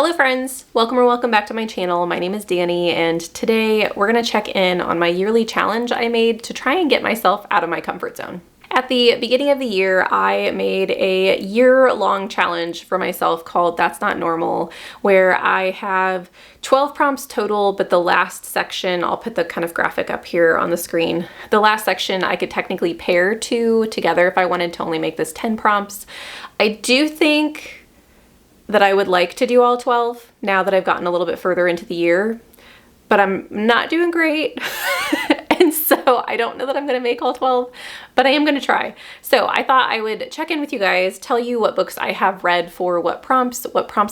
Hello friends, welcome or welcome back to my channel. My name is Danny and today we're gonna check in on my yearly challenge I made to try and get myself out of my comfort zone. At the beginning of the year, I made a year-long challenge for myself called That's Not Normal, where I have 12 prompts total, but the last section, I'll put the kind of graphic up here on the screen. The last section I could technically pair two together if I wanted to only make this 10 prompts. I do think that I would like to do all 12 now that I've gotten a little bit further into the year, but I'm not doing great. And so I don't know that I'm gonna make all 12, but I am gonna try. So I thought I would check in with you guys, tell you what books I have read for what prompts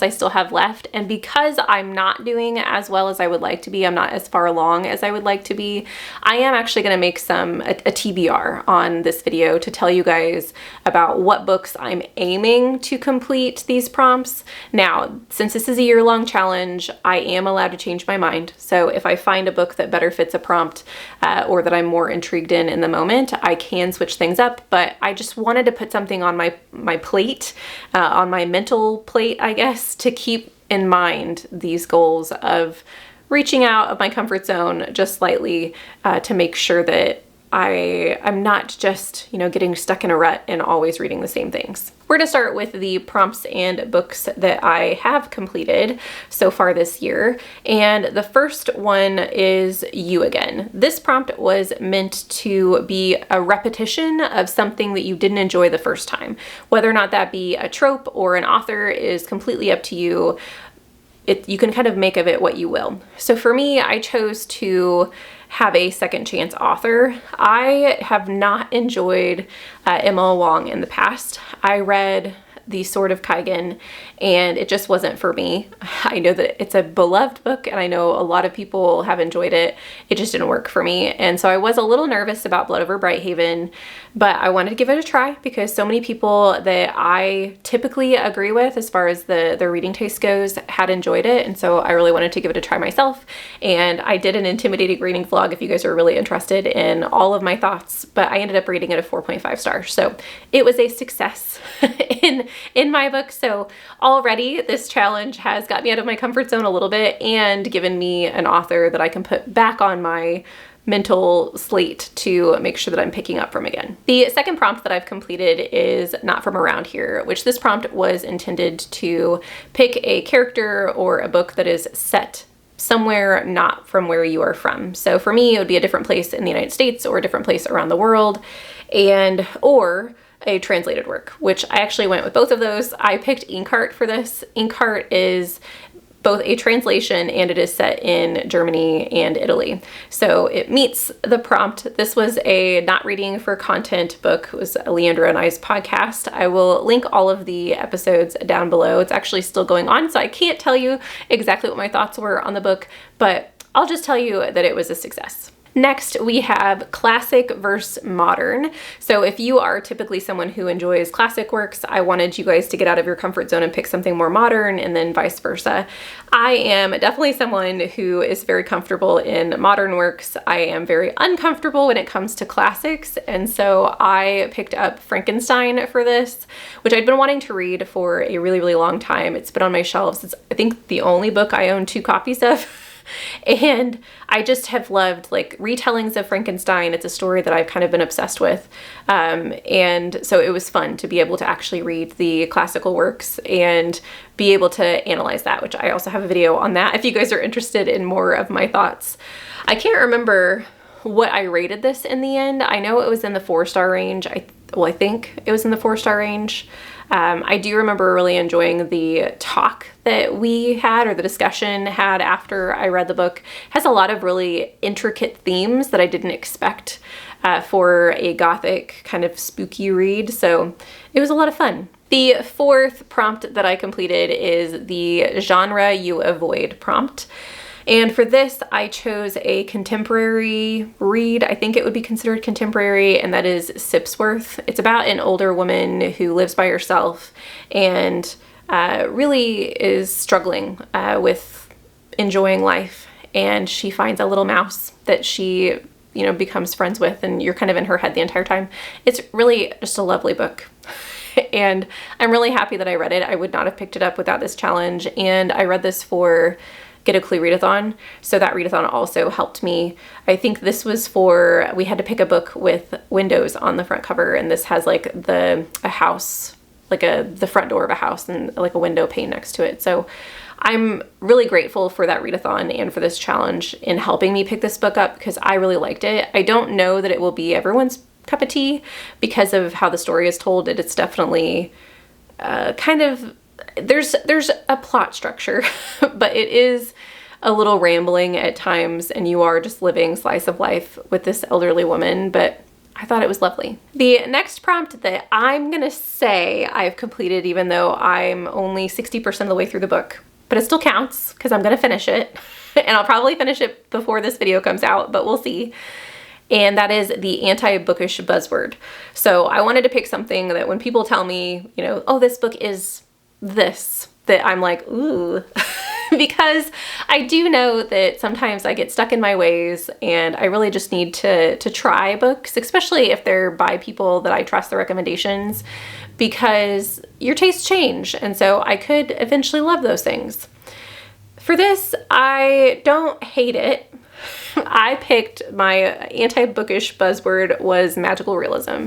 I still have left. And because I'm not doing as well as I would like to be, I'm not as far along as I would like to be, I am actually gonna make a TBR on this video to tell you guys about what books I'm aiming to complete these prompts. Now, since this is a year-long challenge, I am allowed to change my mind. So if I find a book that better fits a prompt, or that I'm more intrigued in the moment, I can switch things up, but I just wanted to put something on my plate, on my mental plate, I guess, to keep in mind these goals of reaching out of my comfort zone just slightly, to make sure that I'm not just, getting stuck in a rut and always reading the same things. We're gonna start with the prompts and books that I have completed so far this year. And the first one is You Again. This prompt was meant to be a repetition of something that you didn't enjoy the first time. Whether or not that be a trope or an author is completely up to you. You can kind of make of it what you will. So for me, I chose to have a second chance author. I have not enjoyed Emma Wong in the past. I read The Sword of Kaigen and it just wasn't for me. I know that it's a beloved book and I know a lot of people have enjoyed it. It just didn't work for me. And so I was a little nervous about Blood Over Brighthaven, but I wanted to give it a try because so many people that I typically agree with as far as the reading taste goes had enjoyed it. And so I really wanted to give it a try myself. And I did an intimidating reading vlog if you guys are really interested in all of my thoughts, but I ended up rating it a 4.5 stars. So it was a success in my book. So already this challenge has got me out of my comfort zone a little bit and given me an author that I can put back on my mental slate to make sure that I'm picking up from again. The second prompt that I've completed is Not From Around Here, which this prompt was intended to pick a character or a book that is set somewhere not from where you are from. So for me, it would be a different place in the United States or a different place around the world, or a translated work, which I actually went with both of those. I picked Inkheart for this. Inkheart is both a translation and it is set in Germany and Italy. So it meets the prompt. This was a not reading for content book. It was Leandra and I's podcast. I will link all of the episodes down below. It's actually still going on, so I can't tell you exactly what my thoughts were on the book, but I'll just tell you that it was a success. Next, we have classic versus modern. So if you are typically someone who enjoys classic works, I wanted you guys to get out of your comfort zone and pick something more modern, and then vice versa. I am definitely someone who is very comfortable in modern works. I am very uncomfortable when it comes to classics, and so I picked up Frankenstein for this, which I'd been wanting to read for a really, really long time. It's been on my shelves. It's, I think, the only book I own 2 copies of. And I just have loved retellings of Frankenstein. It's a story that I've kind of been obsessed with. And so it was fun to be able to actually read the classical works and be able to analyze that, which I also have a video on that if you guys are interested in more of my thoughts. I can't remember what I rated this in the end. I know it was in the 4-star range. I think it was in the 4-star range. I do remember really enjoying the talk that we had, or the discussion had after I read the book. It has a lot of really intricate themes that I didn't expect for a gothic kind of spooky read. So it was a lot of fun. The fourth prompt that I completed is the genre you avoid prompt. And for this, I chose a contemporary read. I think it would be considered contemporary, and that is Sipsworth. It's about an older woman who lives by herself and really is struggling with enjoying life. And she finds a little mouse that she, becomes friends with, and you're kind of in her head the entire time. It's really just a lovely book. And I'm really happy that I read it. I would not have picked it up without this challenge. And I read this for Get a Clue readathon. So that readathon also helped me. I think this was for, we had to pick a book with windows on the front cover, and this has like a house, like the front door of a house and like a window pane next to it. So I'm really grateful for that readathon and for this challenge in helping me pick this book up because I really liked it. I don't know that it will be everyone's cup of tea because of how the story is told. It's definitely kind of, there's a plot structure, but it is a little rambling at times, and you are just living slice of life with this elderly woman, but I thought it was lovely. The next prompt that I'm gonna say I've completed, even though I'm only 60% of the way through the book, but it still counts because I'm gonna finish it, and I'll probably finish it before this video comes out, but we'll see. And that is the anti-bookish buzzword. So I wanted to pick something that when people tell me, you know, oh, this book is this, that I'm like, ooh, because I do know that sometimes I get stuck in my ways and I really just need to try books, especially if they're by people that I trust the recommendations, because your tastes change. And so I could eventually love those things. For this, I don't hate it. I picked my anti-bookish buzzword was magical realism.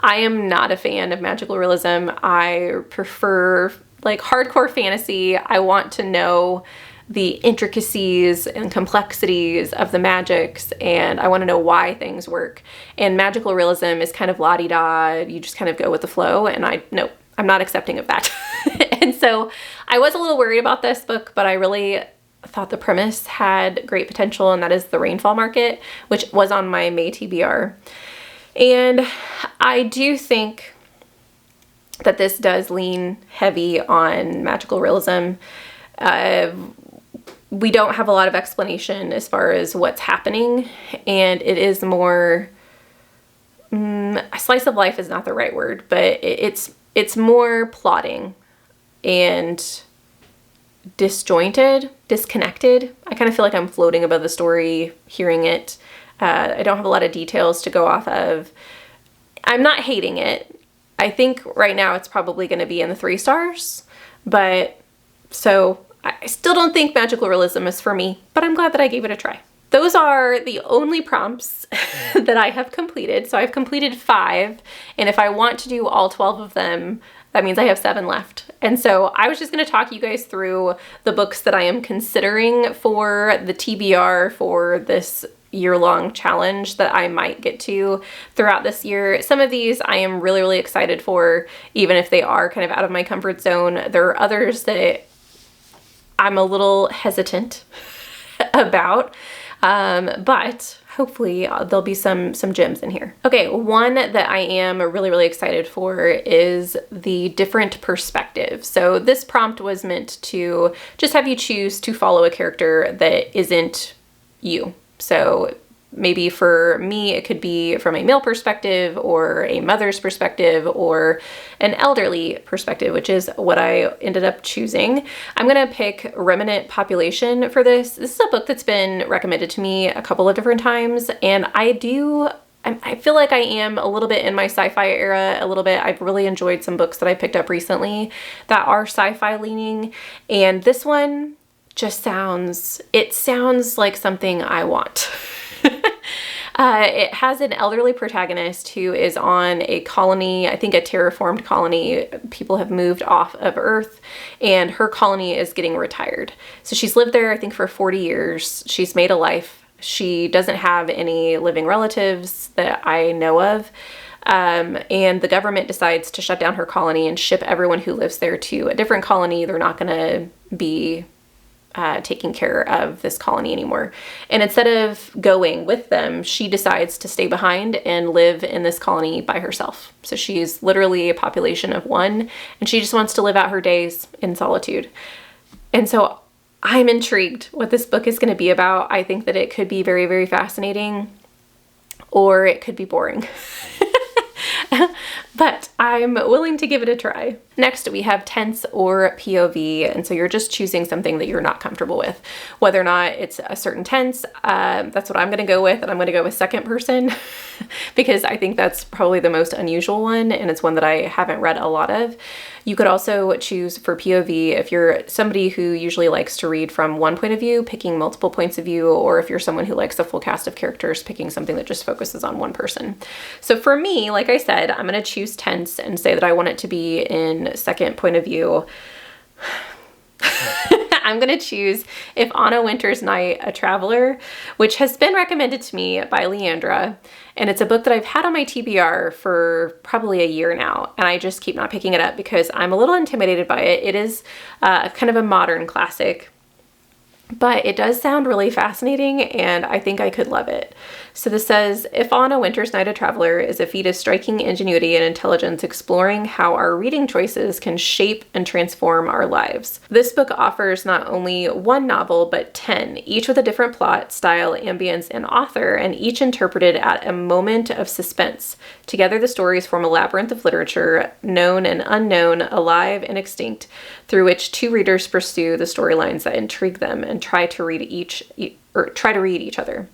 I am not a fan of magical realism. I prefer like hardcore fantasy. I want to know the intricacies and complexities of the magics, and I want to know why things work. And magical realism is kind of la-di-da. You just kind of go with the flow, and no, I'm not accepting of that. And so I was a little worried about this book, but I really thought the premise had great potential, and that is the rainfall market, which was on my May TBR. And I do think that this does lean heavy on magical realism. We don't have a lot of explanation as far as what's happening, and it is more, a slice of life is not the right word, but it's more plotting and disconnected. I kind of feel like I'm floating above the story, hearing it. I don't have a lot of details to go off of. I'm not hating it. I think right now it's probably going to be in the 3 stars, but so I still don't think magical realism is for me, but I'm glad that I gave it a try. Those are the only prompts that I have completed. So I've completed 5, and if I want to do all 12 of them, that means I have 7 left. And so I was just going to talk you guys through the books that I am considering for the TBR for this year-long challenge that I might get to throughout this year. Some of these I am really, really excited for, even if they are kind of out of my comfort zone. There are others that I'm a little hesitant about, but hopefully there'll be some gems in here. Okay, one that I am really, really excited for is the different perspective. So this prompt was meant to just have you choose to follow a character that isn't you. So maybe for me, it could be from a male perspective or a mother's perspective or an elderly perspective, which is what I ended up choosing. I'm gonna pick Remnant Population for this. This is a book that's been recommended to me a couple of different times, and I feel like I am a little bit in my sci-fi era, a little bit. I've really enjoyed some books that I picked up recently that are sci-fi leaning, and this one just sounds like something I want. It has an elderly protagonist who is on a colony, I think a terraformed colony. People have moved off of Earth, and her colony is getting retired. So she's lived there, I think, for 40 years. She's made a life. She doesn't have any living relatives that I know of. And the government decides to shut down her colony and ship everyone who lives there to a different colony. They're not going to be taking care of this colony anymore. And instead of going with them, she decides to stay behind and live in this colony by herself. So she's literally a population of 1, and she just wants to live out her days in solitude. And so I'm intrigued what this book is going to be about. I think that it could be very, very fascinating, or it could be boring. But I'm willing to give it a try. Next, we have tense or POV, and so you're just choosing something that you're not comfortable with. Whether or not it's a certain tense, that's what I'm going to go with, and I'm going to go with second person because I think that's probably the most unusual one, and it's one that I haven't read a lot of. You could also choose for POV if you're somebody who usually likes to read from one point of view, picking multiple points of view, or if you're someone who likes a full cast of characters, picking something that just focuses on one person. So for me, like I said, I'm going to choose tense and say that I want it to be in second point of view. I'm going to choose If on a Winter's Night, a Traveler, which has been recommended to me by Leandra. And it's a book that I've had on my TBR for probably a year now. And I just keep not picking it up because I'm a little intimidated by it. It is kind of a modern classic, but it does sound really fascinating and I think I could love it. So this says, If on a Winter's Night, a Traveler is a feat of striking ingenuity and intelligence exploring how our reading choices can shape and transform our lives. This book offers not only one novel, but 10, each with a different plot, style, ambience, and author, and each interpreted at a moment of suspense. Together, the stories form a labyrinth of literature, known and unknown, alive and extinct, through which two readers pursue the storylines that intrigue them and try to read each other.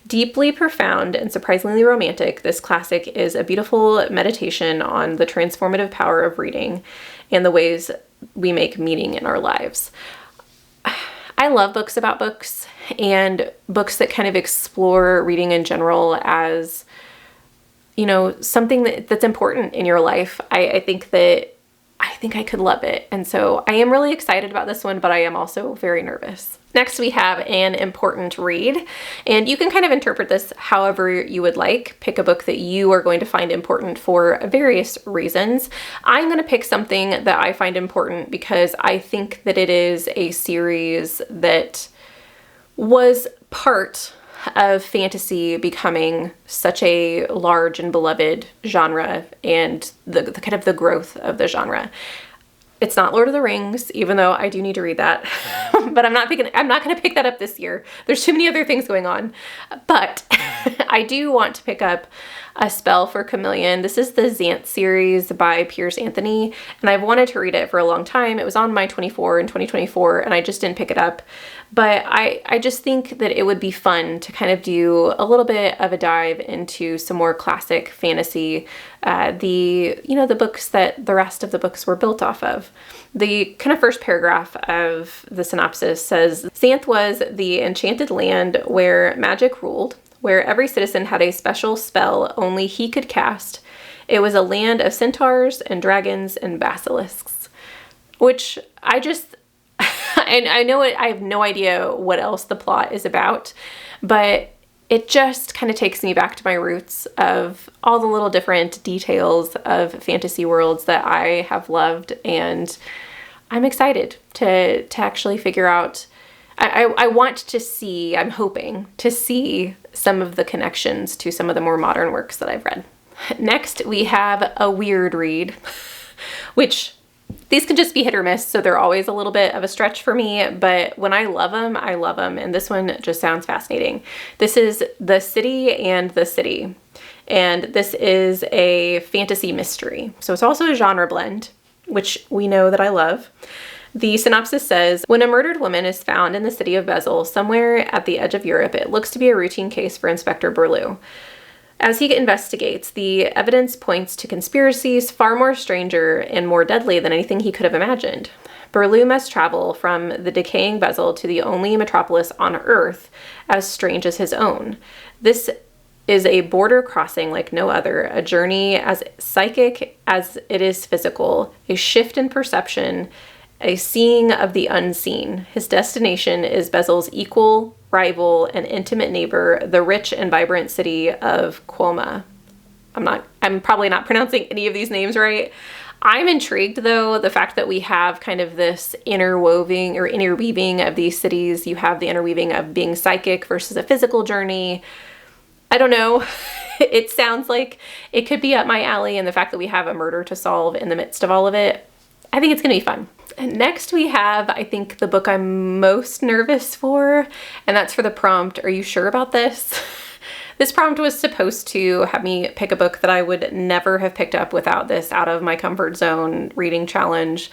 Deeply profound and surprisingly romantic, this classic is a beautiful meditation on the transformative power of reading and the ways we make meaning in our lives. I love books about books and books that kind of explore reading in general as, you know, something that's important in your life. I think I could love it. And so I am really excited about this one, but I am also very nervous. Next, we have An Important Read, and you can kind of interpret this however you would like. Pick a book that you are going to find important for various reasons. I'm going to pick something that I find important because I think that it is a series that was part of fantasy becoming such a large and beloved genre and the kind of the growth of the genre. It's not Lord of the Rings, even though I do need to read that, but I'm not going to pick that up this year. There's too many other things going on, but I do want to pick up A Spell for Chameleon. This is the Xanth series by Piers Anthony, and I've wanted to read it for a long time. It was on my 24 in 2024, and I just didn't pick it up. But I just think that it would be fun to kind of do a little bit of a dive into some more classic fantasy, the books that the rest of the books were built off of. The kind of first paragraph of the synopsis says, Xanth was the enchanted land where magic ruled, where every citizen had a special spell only he could cast. It was a land of centaurs and dragons and basilisks, which I know it, I have no idea what else the plot is about, but it just kind of takes me back to my roots of all the little different details of fantasy worlds that I have loved, and I'm excited to actually figure out. I'm hoping to see some of the connections to some of the more modern works that I've read. Next, we have a weird read, which these can just be hit or miss, so they're always a little bit of a stretch for me, but when I love them, and this one just sounds fascinating. This is The City and the City, and this is a fantasy mystery, so it's also a genre blend, which we know that I love. The synopsis says, when a murdered woman is found in the city of Basel, somewhere at the edge of Europe, it looks to be a routine case for Inspector Berlew. As he investigates, the evidence points to conspiracies far more stranger and more deadly than anything he could have imagined. Berlew must travel from the decaying Basel to the only metropolis on Earth as strange as his own. This is a border crossing like no other, a journey as psychic as it is physical, a shift in perception, a seeing of the unseen. His destination is Basel's equal, rival, and intimate neighbor, the rich and vibrant city of Cuoma. I'm probably not pronouncing any of these names right. I'm intrigued though, the fact that we have kind of this interweaving of these cities. You have the interweaving of being psychic versus a physical journey. I don't know. It sounds like it could be up my alley, and the fact that we have a murder to solve in the midst of all of it, I think it's going to be fun. And next we have, I think, the book I'm most nervous for, and that's for the prompt, are you sure about this? This prompt was supposed to have me pick a book that I would never have picked up without this out of my comfort zone reading challenge.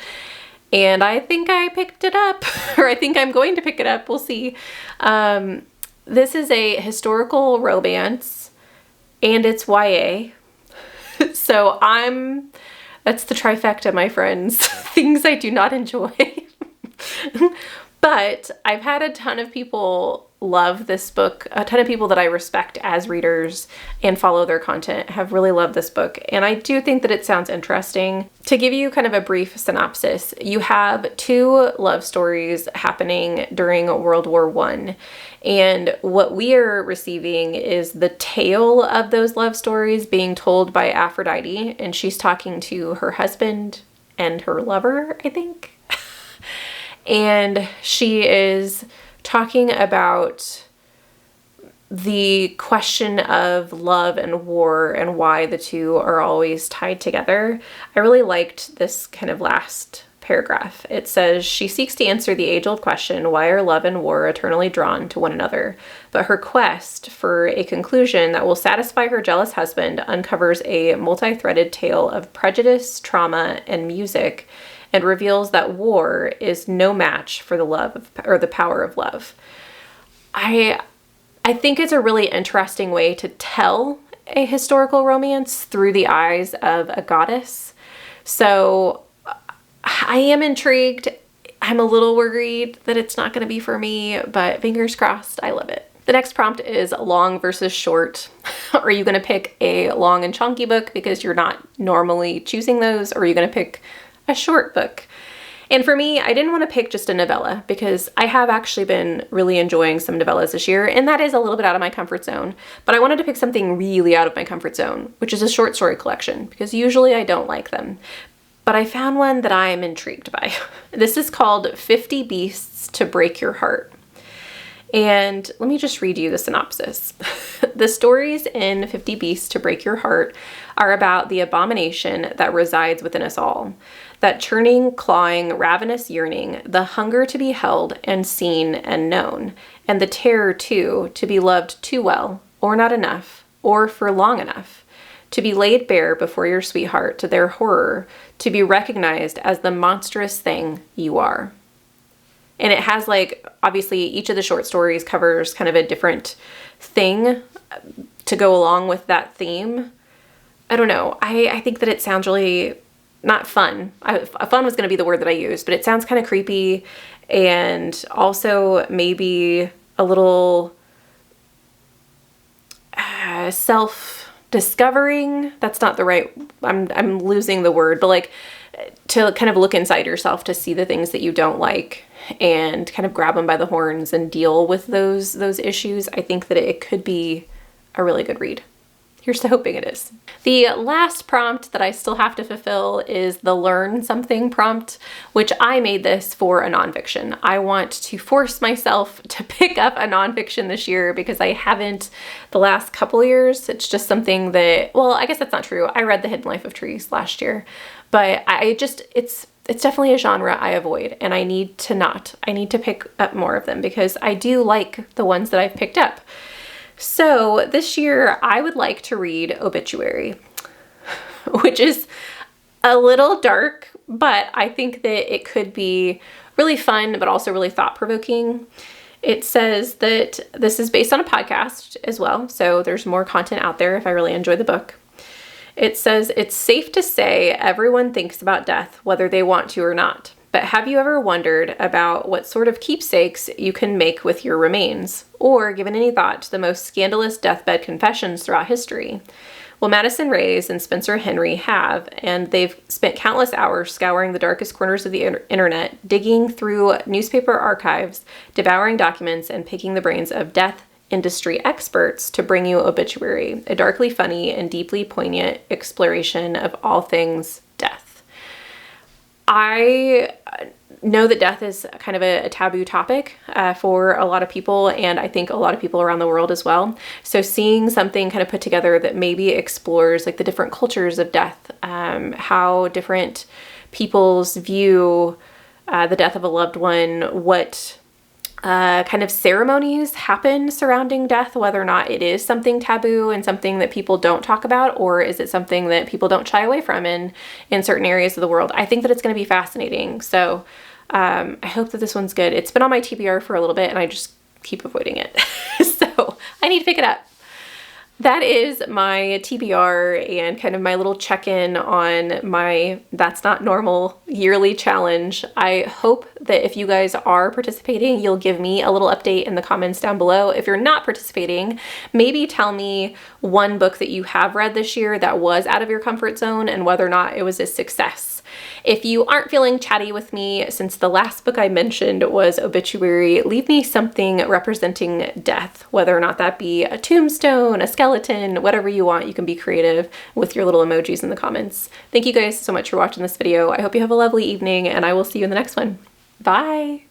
And I think I picked it up, or I think I'm going to pick it up. We'll see. This is a historical romance, and it's YA. So that's the trifecta, my friends. Things I do not enjoy. But I've had a ton of people love this book. A ton of people that I respect as readers and follow their content have really loved this book. And I do think that it sounds interesting. To give you kind of a brief synopsis, you have two love stories happening during World War I. And what we are receiving is the tale of those love stories being told by Aphrodite. And she's talking to her husband and her lover, I think. And she is talking about the question of love and war and why the two are always tied together. I really liked this kind of last paragraph. It says, she seeks to answer the age-old question, why are love and war eternally drawn to one another? But her quest for a conclusion that will satisfy her jealous husband uncovers a multi-threaded tale of prejudice, trauma, and music, and reveals that war is no match for the love or the power of love. I think it's a really interesting way to tell a historical romance through the eyes of a goddess. So I am intrigued. I'm a little worried that it's not going to be for me, but fingers crossed, I love it. The next prompt is long versus short. Are you going to pick a long and chunky book because you're not normally choosing those, or are you going to pick a short book? And for me, I didn't want to pick just a novella because I have actually been really enjoying some novellas this year, and that is a little bit out of my comfort zone. But I wanted to pick something really out of my comfort zone, which is a short story collection, because usually I don't like them. But I found one that I am intrigued by. This is called 50 Beasts to Break Your Heart. And let me just read you the synopsis. The stories in 50 Beasts to Break Your Heart are about the abomination that resides within us all. That churning, clawing, ravenous yearning, the hunger to be held and seen and known, and the terror, too, to be loved too well, or not enough, or for long enough, to be laid bare before your sweetheart to their horror, to be recognized as the monstrous thing you are. And it has, like, obviously each of the short stories covers kind of a different thing to go along with that theme. I don't know. I think that it sounds really not fun. Fun was going to be the word that I used, but it sounds kind of creepy and also maybe a little self-discovering. That's not the right, I'm losing the word, but like to kind of look inside yourself to see the things that you don't like and kind of grab them by the horns and deal with those issues. I think that it could be a really good read. Here's to hoping it is. The last prompt that I still have to fulfill is the learn something prompt, which I made this for a nonfiction. I want to force myself to pick up a nonfiction this year because I haven't the last couple years. It's just something that, well, I guess that's not true. I read The Hidden Life of Trees last year, but it's definitely a genre I avoid, and I need to pick up more of them because I do like the ones that I've picked up. So this year I would like to read Obituary, which is a little dark, but I think that it could be really fun, but also really thought-provoking. It says that this is based on a podcast as well, so there's more content out there if I really enjoy the book. It says, it's safe to say everyone thinks about death, whether they want to or not. But have you ever wondered about what sort of keepsakes you can make with your remains, or given any thought to the most scandalous deathbed confessions throughout history? Well, Madison Rays and Spencer Henry have, and they've spent countless hours scouring the darkest corners of the internet, digging through newspaper archives, devouring documents, and picking the brains of death industry experts to bring you Obituary, a darkly funny and deeply poignant exploration of all things death. I know that death is kind of a taboo topic for a lot of people, and I think a lot of people around the world as well. So seeing something kind of put together that maybe explores like the different cultures of death, how different people's view the death of a loved one, what kind of ceremonies happen surrounding death, whether or not it is something taboo and something that people don't talk about, or is it something that people don't shy away from in certain areas of the world. I think that it's going to be fascinating. So I hope that this one's good. It's been on my TBR for a little bit and I just keep avoiding it. So I need to pick it up. That is my TBR and kind of my little check-in on my That's Not Normal yearly challenge. I hope that if you guys are participating, you'll give me a little update in the comments down below. If you're not participating, maybe tell me one book that you have read this year that was out of your comfort zone and whether or not it was a success. If you aren't feeling chatty with me, since the last book I mentioned was Obituary, leave me something representing death, whether or not that be a tombstone, a skeleton, whatever you want. You can be creative with your little emojis in the comments. Thank you guys so much for watching this video. I hope you have a lovely evening and I will see you in the next one. Bye!